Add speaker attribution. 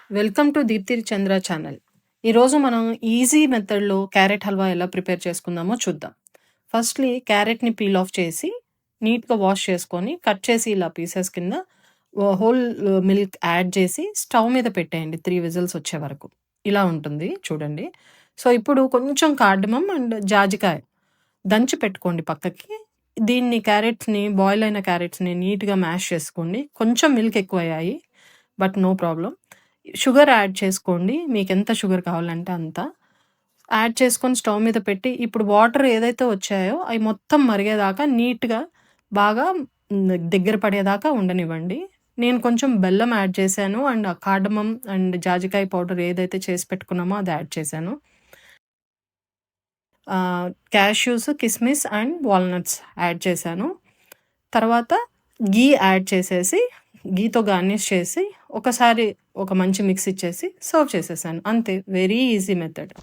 Speaker 1: Welcome to Deepthi Chandra channel. ఈరోజు మనం easy మెథడ్‌లో క్యారెట్ హల్వా ఎలా ప్రిపేర్ చేసుకుందామో చూద్దాం. ఫస్ట్‌లీ క్యారెట్‌ని పీల్ ఆఫ్ చేసి, నీట్‌గా వాష్ చేసుకొని, కట్ చేసి ఇలా పీసెస్ కింద హోల్ మిల్క్ యాడ్ చేసి స్టవ్ మీద పెట్టేయండి 3 విజిల్స్ వచ్చే వరకు. ఇలా ఉంటుంది చూడండి. సో, ఇప్పుడు కొంచెం కార్డమమ్ అండ్ జాజికాయ దంచి పెట్టుకోండి పక్కకి. దీన్ని బాయిల్ అయిన క్యారెట్స్‌ని నీట్‌గా మ్యాష్ చేసుకోండి. కొంచెం మిల్క్ ఎక్కువయ్యాయి. But no problem. Sugar add చేసుకోండి. మీకెంత షుగర్ కావాలంటే అంత. యాడ్ చేసుకొని స్టవ్ మీద పెట్టి, ఇప్పుడు వాటర్ ఏదైతే వచ్చాయో అవి మొత్తం మరిగేదాకా నీట్‌గా బాగా దగ్గర పడేదాకా ఉండనివ్వండి. నేను కొంచెం బెల్లం యాడ్ చేశాను అండ్ కార్డమమ్ అండ్ జాజికాయ పౌడర్ ఏదైతే చేసి పెట్టుకున్నామో అది యాడ్ చేశాను. క్యాష్యూస్, కిస్మిస్ అండ్ వాల్‌నట్స్ యాడ్ చేశాను. తర్వాత ఘీ యాడ్ చేసేసి, ఘీతో గార్నిష్ చేసి, ఒకసారి ఒక మంచి మిక్స్ ఇచ్చేసి సర్వ్ చేసేసాను. అంతే. Very easy method.